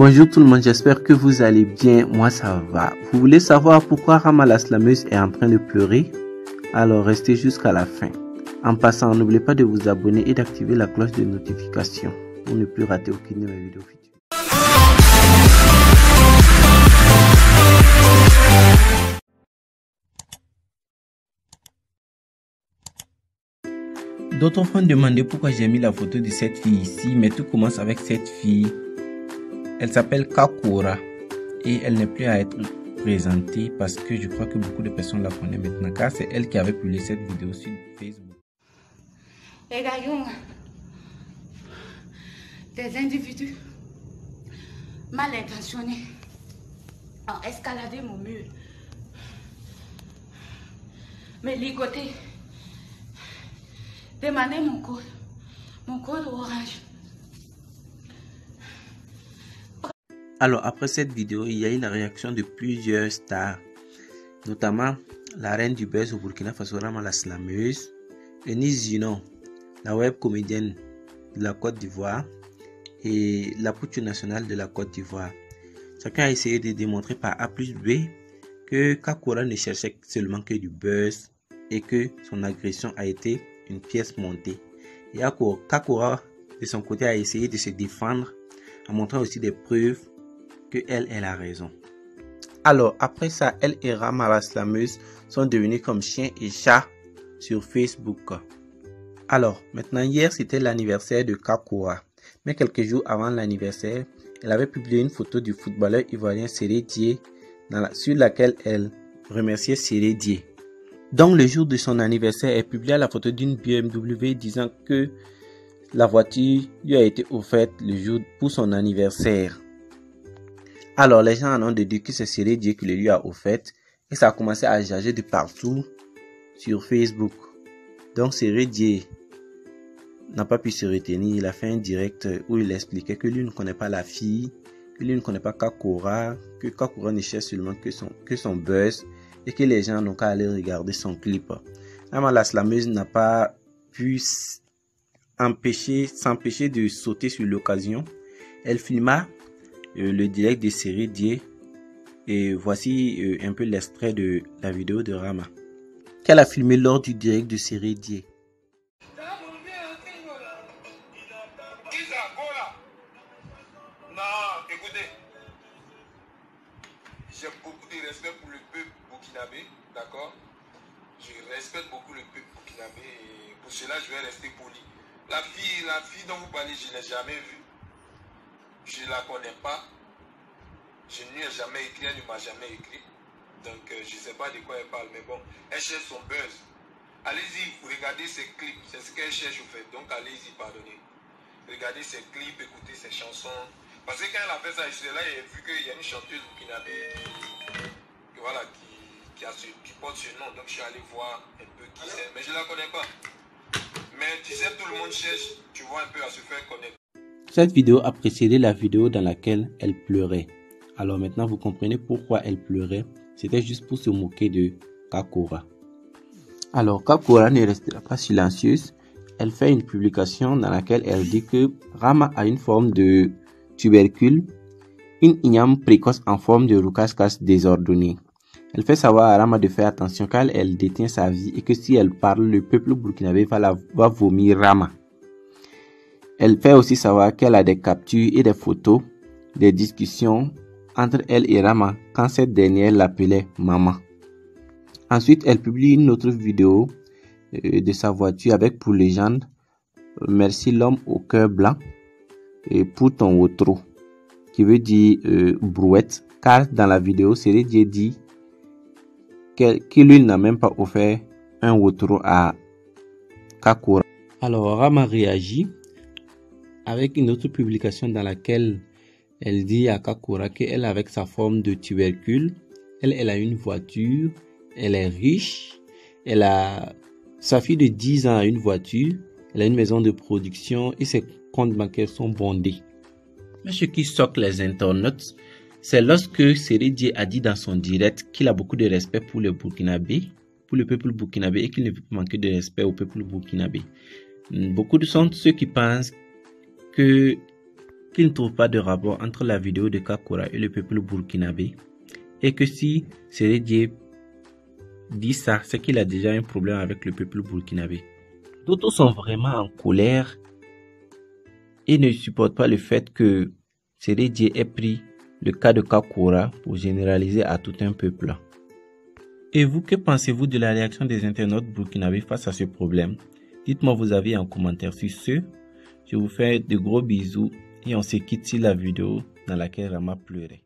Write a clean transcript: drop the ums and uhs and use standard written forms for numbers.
Bonjour tout le monde, j'espère que vous allez bien, moi ça va. Vous voulez savoir pourquoi Rama la slameuse est en train de pleurer? Alors restez jusqu'à la fin. En passant, n'oubliez pas de vous abonner et d'activer la cloche de notification pour ne plus rater aucune de mes vidéos futures. D'autres vont demander pourquoi j'ai mis la photo de cette fille ici, mais tout commence avec cette fille. Elle s'appelle Kakura et elle n'est plus à être présentée parce que je crois que beaucoup de personnes la connaissent maintenant, car c'est elle qui avait publié cette vidéo sur Facebook. Des individus mal intentionnés ont escaladé mon mur, me ligoté, demandé mon code orange. Alors après cette vidéo, il y a eu la réaction de plusieurs stars, notamment la reine du buzz au Burkina Faso, Rama la slameuse, Eunice Zinon, la web comédienne de la Côte d'Ivoire, et la pouture nationale de la Côte d'Ivoire. Chacun a essayé de démontrer par A plus B que Kakura ne cherchait seulement que du buzz et que son agression a été une pièce montée. Et Kakura, de son côté, a essayé de se défendre en montrant aussi des preuves que elle a raison. Alors, après ça, elle et Rama la slameuse sont devenus comme chien et chat sur Facebook. Alors, maintenant, hier, c'était l'anniversaire de Kakura. Mais quelques jours avant l'anniversaire, elle avait publié une photo du footballeur ivoirien Séré Dié sur laquelle elle remerciait Séré Dié. Donc, le jour de son anniversaire, elle publia la photo d'une BMW disant que la voiture lui a été offerte le jour pour son anniversaire. Alors, les gens en ont déduit que c'est Séré Dié qui le lui a offerte et ça a commencé à jaser de partout sur Facebook. Donc, Séré Dié n'a pas pu se retenir. Il a fait un direct où il expliquait que lui ne connaît pas la fille, que lui ne connaît pas Kakura, que Kakura ne cherche seulement que son buzz et que les gens n'ont qu'à aller regarder son clip. Rama la slameuse n'a pas pu s'empêcher de sauter sur l'occasion. Elle filma le direct de Séré Dié et voici un peu l'extrait de la vidéo de Rama qu'elle a filmé lors du direct de Séré Dié. J'ai beaucoup de respect pour le peuple burkinabé, d'accord? Je respecte beaucoup le peuple burkinabé et pour cela je vais rester poli. La fille dont vous parlez, je ne l'ai jamais vue. Je ne la connais pas. Je ne lui ai jamais écrit, elle ne m'a jamais écrit. Donc je ne sais pas de quoi elle parle, mais bon, elle cherche son buzz. Allez-y, regardez ses clips, c'est ce qu'elle cherche au fait. Donc allez-y, pardonnez. Regardez ses clips, écoutez ses chansons. Parce que quand elle a fait ça, je là, j'ai vu qu'il y a une chanteuse burkinabé voilà, qui porte ce nom. Donc je suis allé voir un peu qui c'est. Mais je ne la connais pas. Mais tu sais, tout le monde cherche, tu vois, un peu à se faire connaître. Cette vidéo a précédé la vidéo dans laquelle elle pleurait. Alors maintenant, vous comprenez pourquoi elle pleurait. C'était juste pour se moquer de Kakura. Alors, Kakura ne restera pas silencieuse. Elle fait une publication dans laquelle elle dit que Rama a une forme de tubercule, une igname précoce en forme de roucas désordonné. Elle fait savoir à Rama de faire attention car elle détient sa vie et que si elle parle, le peuple burkinabé va vomir Rama. Elle fait aussi savoir qu'elle a des captures et des photos, des discussions entre elle et Rama quand cette dernière l'appelait maman. Ensuite, elle publie une autre vidéo de sa voiture avec pour légende « Merci l'homme au cœur blanc et pour ton wotro » qui veut dire brouette, car dans la vidéo, Séré Dié dit qu'il lui n'a même pas offert un wotro à Kakura. Alors Rama réagit avec une autre publication dans laquelle elle dit à Kakura qu'elle, avec sa forme de tubercule, elle a une voiture, elle est riche, sa fille de 10 ans a une voiture, elle a une maison de production et ses comptes bancaires sont bondés. Mais ce qui choque les internautes, c'est lorsque Séré Dié a dit dans son direct qu'il a beaucoup de respect pour le Burkinabé, pour le peuple burkinabé et qu'il ne peut pas manquer de respect au peuple burkinabé. Beaucoup sont ceux qui pensent que qu'il ne trouve pas de rapport entre la vidéo de Kakura et le peuple burkinabé, et que si Sérédié dit ça, c'est qu'il a déjà un problème avec le peuple burkinabé. D'autres sont vraiment en colère et ne supportent pas le fait que Sérédié ait pris le cas de Kakura pour généraliser à tout un peuple. Et vous, que pensez-vous de la réaction des internautes burkinabés face à ce problème? Dites-moi vos avis en commentaire sur ce. Je vous fais de gros bisous et on se quitte sur la vidéo dans laquelle Rama pleurait.